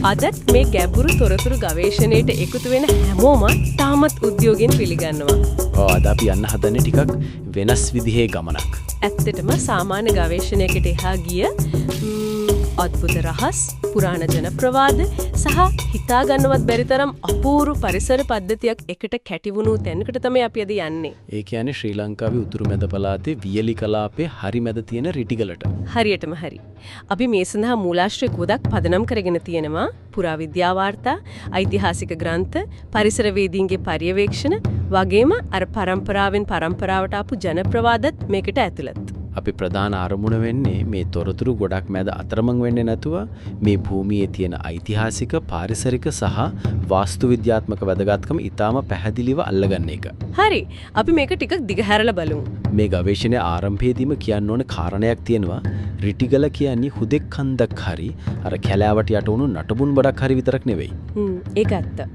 අදත් මේ ගැඹුරු තොරතුරු ගවේෂණයට එකතු වෙන හැමෝම තාමත් උද්‍යෝගයෙන් පිළිගන්නවා. අද අපි යන්න හදන්නේ ටිකක් වෙනස් විදිහේ ගමනක්. ඇත්තටම සාමාන්‍ය ගවේෂණයකට එහා ගිය අద్భుත රහස්, පුරාණ ජනප්‍රවාද සහ හිතා ගන්නවත් බැරි තරම් අපූර්ව පරිසර පද්ධතියක් එකට කැටිවුණු තැනකට තමයි අපි අද යන්නේ. ඒ කියන්නේ ශ්‍රී ලංකාවේ උතුරු මැද පළාතේ වියලි කලාපේ හරි මැද තියෙන රිටිගලට. හරියටම හරි. අපි මේ සඳහා මූලාශ්‍රය ගොඩක් පදනම් කරගෙන තියෙනවා. පුරාවිද්‍යා වාර්තා, ඓතිහාසික ග්‍රන්ථ, පරිසරවේදීන්ගේ පර්යවේක්ෂණ වගේම අර පරම්පරාවෙන් පරම්පරාවට ආපු ජනප්‍රවාදත් මේකට ඇතුළත්. අපි ප්‍රධාන අරමුණ වෙන්නේ මේ තොරතුරු ගොඩක් මැද අතරමං වෙන්නේ නැතුව මේ භූමියේ තියෙන ඓතිහාසික, පාරිසරික සහ වාස්තු විද්‍යාත්මක වැදගත්කම ඊටාම පැහැදිලිව අල්ලගන්න එක. හරි. අපි මේක ටිකක් දිගහැරලා බලමු. මේ ගවේෂණයේ ආරම්භයේදීම කියන්න ඕන කාරණයක් තියෙනවා. රිටිගල කියන්නේ හුදෙක් කන්දක් හරි අර කැලෑවට යට වුණු නටබුන් බඩක් හරි විතරක් නෙවෙයි. ඒක ඇත්ත.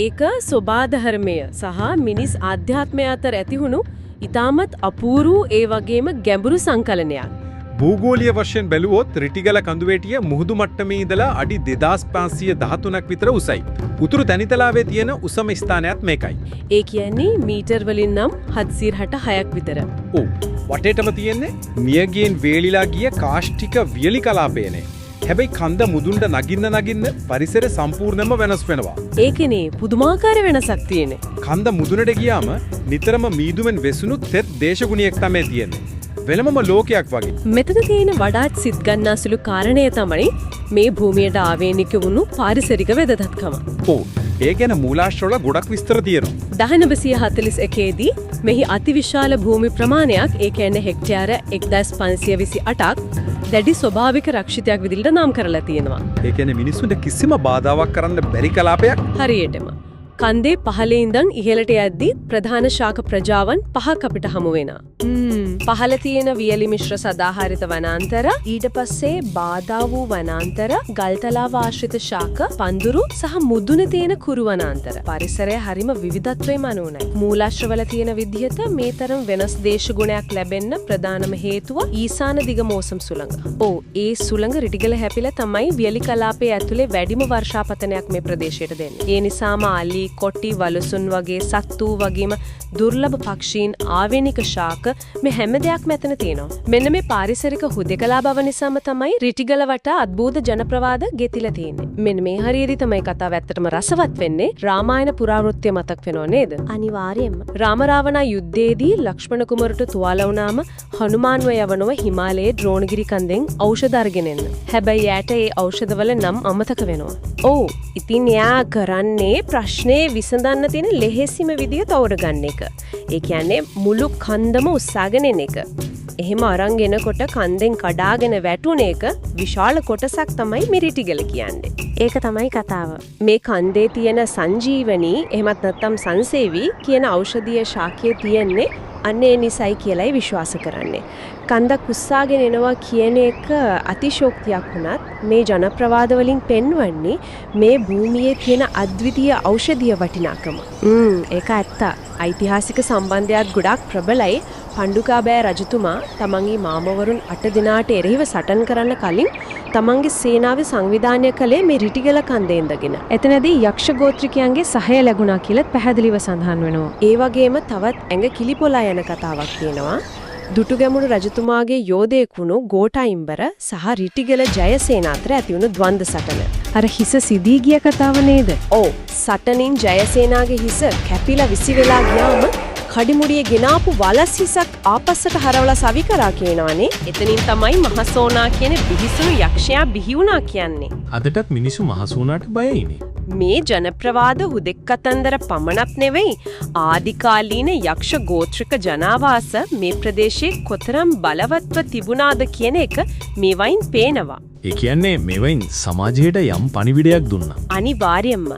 ඒක සෝබාධර්මය සහ මිනිස් ආධ්‍යාත්මය අතර ඇතිහුණු ඉතාමත් අපූරු ඒ වගේම ගැඹුරු සංකලනයක්. භූගෝලීය වශයෙන් බැලුවොත් රිටිගල කඳුවැටිය මුහුදු මට්ටමේ ඉඳලා අඩි 2513ක් විතර උසයි. උතුරු තැනිතලාවේ තියෙන උසම ස්ථානයත් මේකයි. ඒ කියන්නේ මීටර් වලින් නම් 766ක් විතර. ඔව්. වටේටම තියෙන්නේ මියගියෙන් වේලිලා ගිය කාෂ්ඨික වියලි කලාපයනේ. හැබැයි කන්ද මුදුන්ට නගින්න පරිසරය සම්පූර්ණයෙන්ම වෙනස් වෙනවා. ඒකනේ පුදුමාකාර වෙනසක් තියෙන්නේ. කන්ද මුදුනට ගියාම නිතරම මීදුමෙන් වෙසුණු තෙත් දේශගුණියක් තමයි තියෙන්නේ. වෙනමම ලෝකයක් වගේ. මෙතන තියෙන වඩාත් සිත් ගන්නාසුළු කාරණය තමයි මේ භූමියට ආවේනික වුණු පාරිසරික වැදගත්කම. ඔව්. ඒ ගැන මූලාශ්‍රවල ගොඩක් විස්තර තියෙනවා. 1941 දී මෙහි අතිවිශාල භූමි ප්‍රමාණයක්, ඒ කියන්නේ හෙක්ටයාර 1528ක් දැඩි ස්වභාවික රක්ෂිතයක් විදිහට නම් කරලා තියෙනවා. ඒ කියන්නේ මිනිස්සුන්ට කිසිම බාධාවක් කරන්න බැරි කලාපයක්. හරියටම. කන්දේ පහළේ ඉඳන් ඉහළට යද්දී ප්‍රධාන ශාක ප්‍රජාවන් 5ක් අපිට හමු වෙනවා. පහළ තියෙන වියලි මිශ්‍ර සදාහරිත වනාන්තර, ඊට පස්සේ බාධා වූ වනාන්තර, ගල්තලාව ආශ්‍රිත ශාක, පඳුරු සහ මුදුනේ තියෙන කුරු වනාන්තර. පරිසරය හරිම විවිධත්වයෙන් අනුුණයි. මූලාශ්‍රවල තියෙන විදිහට මේ තරම් වෙනස් දේශගුණයක් ලැබෙන්න ප්‍රධානම හේතුව ඊසාන දිග මෝසම් සුළඟ. ඔව්, ඒ සුළඟ රිටිගල හැපිලා තමයි වියලි කලාපයේ ඇතුලේ වැඩිම වර්ෂාපතනයක් මේ ප්‍රදේශයට දෙන්නේ. ඒ නිසාම අලි, කොටි, වලසුන් වගේ සත්තු වගේම දුර්ලභ පක්ෂීන්, ආවේනික ශාක මේ හැම දෙයක් මෙතන තියෙනවා. මෙන්න මේ පාරිසරික හුදෙකලා බව නිසාම තමයි රිටිගල වටා අద్භූත ජනප්‍රවාද ගෙතිලා තියෙන්නේ. මෙන්න මේ හරියදී තමයි කතාව ඇත්තටම රසවත් වෙන්නේ. රාමායන පුරාවෘත්තය මතක් වෙනව නේද? අනිවාර්යයෙන්ම. රාම රාවණා යුද්ධයේදී ලක්ෂ්මණ කුමරුට තුවාල වුණාම හනුමාන්ව යවනව හිමාලයේ ද්‍රෝණගිරි කන්දෙන් ඖෂධ අරගෙන එන්න. හැබැයි යාට ඒ ඖෂධවල නම් අමතක වෙනවා. ඔව්. ඉතින් එයා කරන්නේ ප්‍රශ්නේ විසඳන්න තියෙන ලෙහෙසිම විදිය තෝරගන්න එක. ඒ කියන්නේ මුළු කන්දම උස්සාගෙන එන එක. එහෙම අරන් එනකොට කන්දෙන් කඩාගෙන වැටුණ එක විශාල කොටසක් තමයි මේ රිටිගල කියන්නේ. ඒක තමයි කතාව. මේ කන්දේ තියෙන සංජීවනී එහෙමත් නැත්නම් සංසේවී කියන ඖෂධීය ශාකයේ තියෙන්නේ අන්නේ නිසයි කියලායි විශ්වාස කරන්නේ. කන්දක් උස්සාගෙන එනවා කියන එක අතිශෝක්තියක් වුණත් මේ ජනප්‍රවාද වලින් පෙන්වන්නේ මේ භූමියේ තියෙන අද්විතීය ඖෂධීය වටිනාකම. ඒක ඇත්ත. ඓතිහාසික සම්බන්ධයක් ගොඩක් ප්‍රබලයි. පණ්ඩුකාබෑ රජතුමා තමන්ගේ මාමවරුන් 8 දිනාට එරෙහිව සටන් කරන්න කලින් තමන්ගේ සේනාවේ සංවිධානය කළේ මේ රිටිගල කන්දේ ඉඳගෙන. එතනදී යක්ෂ ගෝත්‍රිකයන්ගේ සහාය ලැබුණා කියලත් පැහැදිලිව සඳහන් වෙනවා. ඒ වගේම තවත් ඇඟ කිලිපොලා යන කතාවක් තියෙනවා. දුටුගැමුණු රජතුමාගේ යෝධයෙක් වුණු ගෝඨයිම්බර සහ රිටිගල ජයසේන අතර ඇති වුණු ද්වන්ද සටන. අර හිස සිදී ගිය කතාව නේද? ඔව්. සටනින් ජයසේනාගේ හිස කැපිලා විසි වෙලා ගියාම කඩිමුඩියේ ගෙනාපු වලස් හිසක් ආපස්සට හරවලා සවි කරා කියනවනේ. එතනින් තමයි මහසෝනා කියන බිහිසුණු යක්ෂයා බිහි වුණා කියන්නේ. අදටත් මිනිස්සු මහසෝනාට බයයිනේ. මේ ජනප්‍රවාද හුදෙක් කතන්දර පමණක් නෙවෙයි, ආදිකාලීන යක්ෂ ගෝත්‍රික ජනාවාස මේ ප්‍රදේශයේ කොතරම් බලවත්ව තිබුණාද කියන එක මේවයින් පේනවා. ඒ කියන්නේ මේවයින් සමාජයට යම් පණිවිඩයක් දුන්නා. අනිවාර්යයෙන්ම.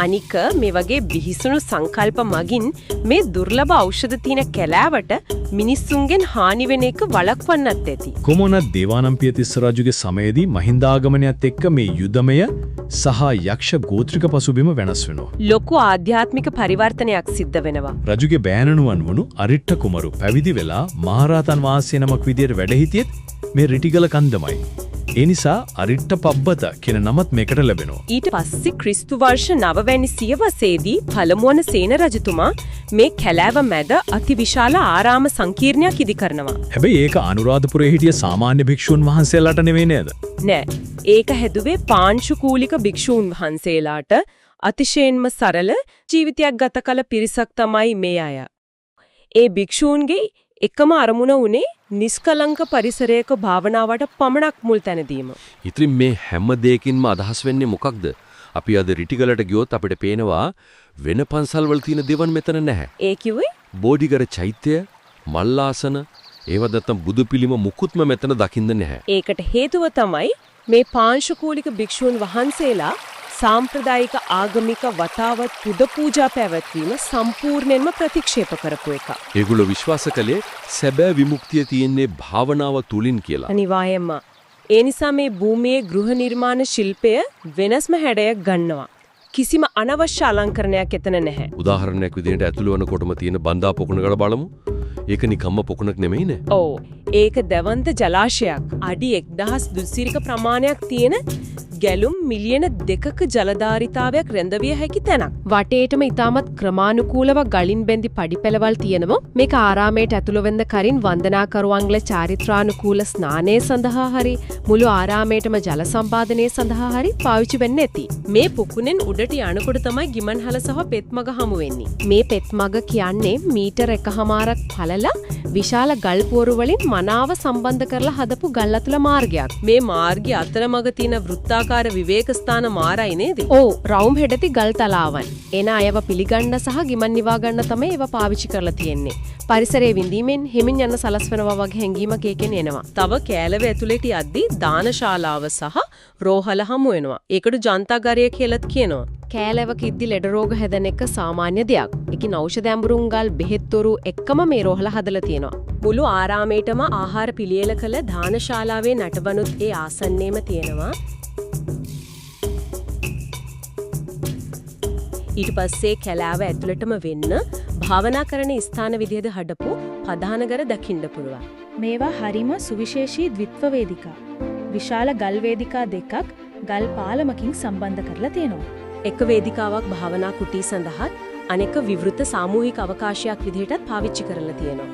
අනික මේ වගේ බිහිසුණු සංකල්ප මගින් මේ දුර්ලභ ඖෂධ තියෙන කැලෑවට මිනිස්සුන්ගෙන් හානි වෙන එක වළක්වන්නත් ඇති. කොමොනත් දේවානම්පියතිස්ස රජුගේ සමයේදී මහින්දාගමනයත් එක්ක මේ යුදමය සහ යක්ෂ ගෝත්‍රික පසුබිම වෙනස් වෙනවා. ලොකු ආධ්‍යාත්මික පරිවර්තනයක් සිද්ධ වෙනවා. රජුගේ බෑණනුවන් වුණු අරිට්ඨ කුමරු පැවිදි වෙලා මහරහතන් වහන්සේ නමක් විදියට වැඩ හිටියෙත් මේ රිටිගල කන්දමයි. ඒ නිසා අරිට්ට පබ්බත කියන නමත් මේකට ලැබෙනවා. ඊට පස්සේ ක්‍රිස්තු වර්ෂ 9 වැනි සියවසේදී පළමුවන සේන රජතුමා මේ කැලෑව මැද අතිවිශාල ආරාම සංකීර්ණයක් ඉදි කරනවා. හැබැයි ඒක අනුරාධපුරයේ හිටිය සාමාන්‍ය භික්ෂුන් වහන්සේලාට නෙවෙයි නේද? නෑ. ඒක හැදුවේ පාංශුකූලික භික්ෂූන් වහන්සේලාට අතිශයින්ම සරල ජීවිතයක් ගත කළ පිරිසක් තමයි මේ අය. ඒ භික්ෂූන්ගේ එකම අරමුණ උනේ නිස්කලංක පරිසරයක භාවනාවට පමණක් මුල් තැන දීම. ඉතින් මේ හැම දෙයකින්ම අදහස් වෙන්නේ මොකක්ද? අපි අද රිටිගලට ගියොත් අපිට පේනවා වෙන පන්සල්වල තියෙන දේවල් මෙතන නැහැ. ඒ කිව්වේ බෝධිගර චෛත්‍ය, මල්ලාසන, ඒවත් නැත්තම් බුදු පිළිම මුකුත්ම මෙතන දකින්න නැහැ. ඒකට හේතුව තමයි මේ පාංශුකූලික භික්ෂූන් වහන්සේලා සාම්ප්‍රදායික ආගමික වතාවත් පුද පූජා පැවැත්වීම සම්පූර්ණයෙන්ම ප්‍රතික්ෂේප කරපු එක. ඒගොල්ලෝ විශ්වාස කළේ සැබෑ විමුක්තිය තියෙන්නේ භාවනාව තුලින් කියලා. අනිවාර්යයෙන්ම. ඒ නිසා මේ භූමියේ ගෘහ නිර්මාණ ශිල්පය වෙනස්ම හැඩයක් ගන්නවා. කිසිම අනවශ්‍ය අලංකරණයක් එතන නැහැ. උදාහරණයක් විදිහට ඇතුළු වනකොටම තියෙන බන්දා පොකුණකට බලමු. ඒක නිකම්ම පොකුණක් නෙමෙයිනේ. ඔව්. ඒක දවන්ත ජලාශයක්. අඩි 1000 දුස්සිරික ප්‍රමාණයක් තියෙන ගැලුම් මිලියන 2ක ජලධාරිතාවයක් රැඳවිය හැකි තැනක්. වටේටම ඉතාමත් ක්‍රමානුකූලව ගලින් බැඳි පඩිපෙළවල් තියෙනවා. මේක ආරාමයට ඇතුළු වෙන්න කරින් වන්දනාකරුවන්ගේ චාරිත්‍රානුකූල ස්නානය සඳහා හරි මුළු ආරාමයටම ජල සම්පාදනය සඳහා හරි පාවිච්චි වෙන්න ඇති. මේ පොකුණෙන් උඩට යනකොට තමයි ගිමන්හල සහ පෙත්මග හමු වෙන්නේ. මේ පෙත්මග කියන්නේ මීටර 1.5ක් පළල විශාල ගල් පුවරු වලින් මනාව සම්බන්ධ කරලා හදපු ගල් අතුල මාර්ගයක්. මේ මාර්ගය අතරමඟ තියෙන වෘත්තාකාර විවේක ස්ථාන මාරයි නේද? ඔව්, රවුම් හෙඩති ගල් තලාවන්. එන අයව පිළිගන්න සහ ගිමන් නිවා ගන්න තමයි ඒවා පාවිච්චි කරලා තියෙන්නේ. පරිසරයේ විඳීමෙන් හිමින් යන සලස්වනවා වගේ හැඟීමක් ඒකෙන් එනවා. තව කෑලව ඇතුළට යද්දී දානශාලාව සහ රෝහල හමු වෙනවා. ඒකට ජනතාගාරය කියලාත් කියනවා. කෑලවක ඉද්දි ලෙඩ රෝග හැදෙන එක සාමාන්‍ය දෙයක්. ඒකින් ඖෂධ ඇඹරුම්ගල් බෙහෙත්වරු එක්කම මේ රෝහල හදලා තියෙනවා. මුළු ආරාමයටම ආහාර පිළියෙල කළ දානශාලාවේ නටබනුත් ඒ ආසන්නයේම තියෙනවා. ඊට පස්සේ කැලෑව ඇතුළටම වෙන්න භාවනා කරන ස්ථාන විදිහට හදපු පදානගර දකින්න පුළුවන්. මේවා හරිම සුවිශේෂී ද්විත්ව වේදිකා. විශාල ගල් වේදිකා දෙකක් ගල් පාලමකින් සම්බන්ධ කරලා තියෙනවා. එක වේදිකාවක් භාවනා කුටි සඳහාත් අනෙක විවෘත සාමූහික අවකාශයක් විදිහටත් පාවිච්චි කරලා තියෙනවා.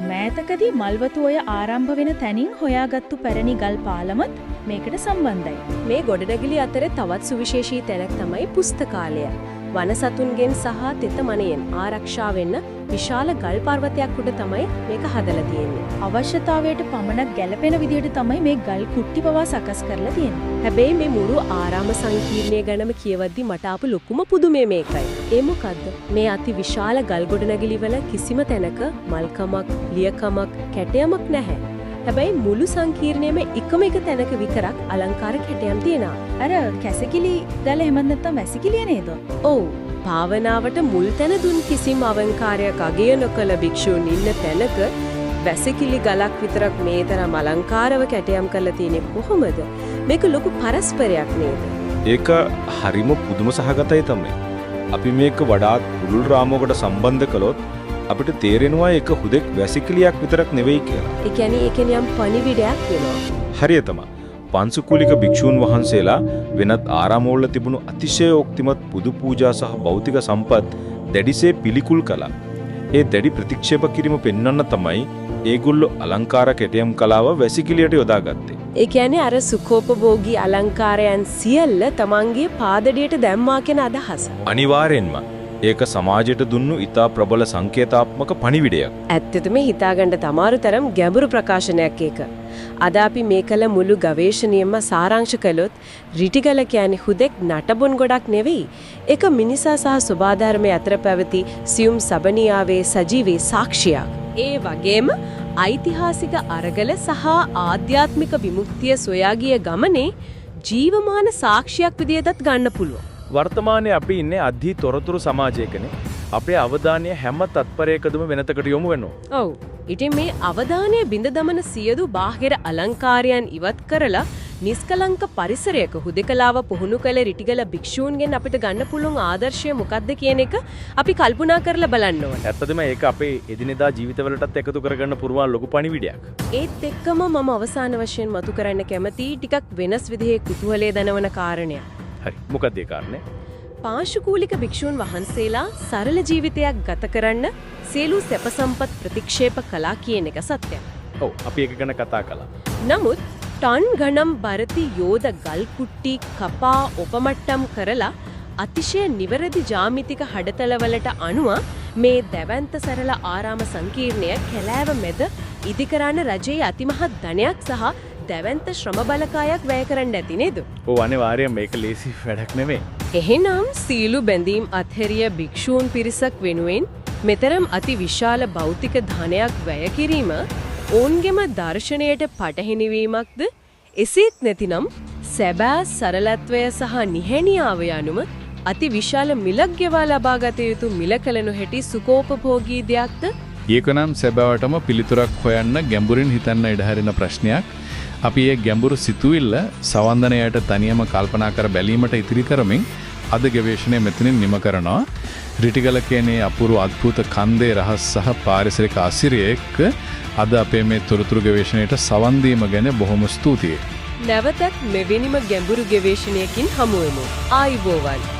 මෑතකදී මල්වතු ඔය ආරම්භ වෙන තැනින් හොයාගත්තු පැරණි ගල් පාලමත් මේකට සම්බන්ධයි. මේ ගොඩනැගිලි අතරේ තවත් සුවිශේෂී තැනක් තමයි පුස්තකාලය. වනසතුන්ගෙන් සහ තෙතමනයෙන් ආරක්ෂා වෙන්න විශාල ගල් පර්වතයක් උඩ තමයි මේක හදලා තියෙන්නේ. අවශ්‍යතාවයට පමණක් ගැළපෙන විදිහට තමයි මේ ගල් කුට්ටි පවා සකස් කරලා තියෙන්නේ. හැබැයි මේ මුළු ආරාම සංකීර්ණය ගැනම කියවද්දි මට ආපු ලොකුම පුදුමය මේකයි. ඒ මොකද්ද? මේ අති විශාල ගල් ගොඩනැගිලි වල කිසිම තැනක මල්කමක්, ලියකමක්, කැටයමක් නැහැ. හැබැයි මුළු සංකීර්ණයේම එකම එක තැනක විතරක් අලංකාර කැටයම් තියෙනවා. අර කැසකිලි ගල එහෙම නැත්නම් වැසිකිලිය නේද? ඔව්. භාවනාවට මුල් තැන දුන් කිසිම අවංකාරයක් අගය නොකළ භික්ෂූන් ඉන්න තැනක වැසිකිලි ගලක් විතරක් මේ තරම් අලංකාරව කැටයම් කරලා තියෙන්නේ කොහොමද? මේක ලොකු පරස්පරයක් නේද? ඒක හරිම පුදුම සහගතයි තමයි. අපි මේක වඩාත් පුළුල් රාමුවකට සම්බන්ධ කළොත් අපිට තේරෙනවා ඒක හුදෙක් වැසිකිලියක් විතරක් නෙවෙයි කියලා. ඒ කියන්නේ ඒකෙන් යම් පණිවිඩයක් වෙනවා. හරියටම පංසුකුලික භික්ෂූන් වහන්සේලා වෙනත් ආරාමවල තිබුණු අතිශයෝක්තිමත් පුදු පූජා සහ භෞතික සම්පත් දැඩිසේ පිළිකුල් කළා. ඒ දැඩි ප්‍රතික්ෂේප කිරීම පෙන්වන්න තමයි ඒගොල්ලෝ අලංකාර කැටයම් කලාව වැසිකිලියට යොදාගත්තේ. ඒ කියන්නේ අර සුඛෝපභෝගී අලංකාරයන් සියල්ල තමන්ගේ පාදඩියට දැම්මා කියන අදහස. අනිවාර්යෙන්ම ඒක සමාජයට දුන්නු ඉතා ප්‍රබල සංකේතාත්මක පණිවිඩයක්. ඇත්තටම හිතාගන්න තමාරු තරම් ගැඹුරු ප්‍රකාශනයක් ඒක. අද අපි මේ කළ මුළු ගවේෂණයෙන්ම සාරාංශ කළොත් රිටිගල කියන්නේ හුදෙක් නටබුන් ගොඩක් නෙවෙයි. ඒක මිනිසා සහ සබාධර්මයේ අතර පැවති සියුම් සබනියාවේ සජීවී සාක්ෂියක්. ඒ වගේම ඓතිහාසික අරගල සහ ආධ්‍යාත්මික විමුක්තිය සොයා ගිය ගමනේ ජීවමාන සාක්ෂියක් විදිහටත් ගන්න පුළුවන්. වර්තමානයේ අපි ඉන්නේ අධි තොරතුරු සමාජයකනේ. අපේ අවධානය හැම තත්පරයකදම වෙනතකට යොමු වෙනවා. ඔව්. ඉතින් මේ අවධානය බිඳ දමන සියලු බාහිර අලංකාරයන් ඉවත් කරලා නිස්කලංක පරිසරයක හුදෙකලාව පුහුණු කළ රිටිගල භික්ෂූන්ගෙන් අපිට ගන්න පුළුවන් ආදර්ශය මොකක්ද කියන එක අපි කල්පනා කරලා බලන්න ඕන. ඇත්තටම ඒක අපේ එදිනෙදා ජීවිතවලටත් එකතු කරගන්න පුරුවන් ලොකු පණිවිඩයක්. ඒත් එක්කම මම අවසාන වශයෙන් මතු කරන්න කැමති ටිකක් වෙනස් විදිහේ කුතුහලයේ දනවන කාරණයක්. හරි. මොකක්ද ඒ කාරණේ? පාශුකූලික භික්ෂූන් වහන්සේලා සරල ජීවිතයක් ගත කරන්න සියලු සැප සම්පත් ප්‍රතික්ෂේප කළා කියන එක සත්‍යයක්. ඔව් අපි ඒක ගැන කතා කළා. නමුත් ටන් ගණම් බරති යෝධ ගල් කුට්ටි කපා උපමට්ටම් කරලා අතිශය නිවැරදි ජාමිතික හඩතලවලට අනුව මේ දැවැන්ත සරල ආරාම සංකීර්ණය කැලෑව මැද ඉදිකරන රජයේ අතිමහත් ධනයක් සහ දැවැන්ත ශ්‍රම බලකායක් වැය කරන්න ඇති නේද? ඔව් අනිවාර්යයෙන් මේක ලේසි වැඩක් නෙමෙයි. එහෙනම් සීලු බැඳීම් අත්හැරිය භික්ෂූන් පිරිසක් වෙනුවෙන් මෙතරම් අති විශාල භෞතික ධනයක් වැය කිරීම ඔවුන්ගේම දර්ශනයට පටහැනිවීමක්ද? එසේත් නැතිනම් සැබෑ සරලත්වය සහ නිහැණියාව යනුම අති විශාල මිලක් ගෙවා ලබාගත යුතු මිල කළ නොහැටි සුකෝපභෝගී දෙයක්ද? ඒකනම් සැබෑවටම පිළිතුරක් හොයන්න ගැඹුරින් හිතන්න ඉඩ හැරෙන ප්‍රශ්නයක්. අපි ඒ ගැඹුරු සිතුවිල්ල සවන්දනයට තනියම කල්පනා කර බැලීමට ඉතිරි කරමින් අද ගවේෂණය මෙතනින් නිම කරනවා. රිටිගල කියන්නේ අපූර්ව අద్భుත කන්දේ රහස් සහ පාරිසරික ආසිරිය එක්ක අද අපේ මේ තොරතුරු ගවේෂණයට සවන් දීම ගැන බොහොම ස්තුතියි. නැවතත් මෙවැනිම ගැඹුරු ගවේෂණයකින් හමු වෙමු. ආයුබෝවන්.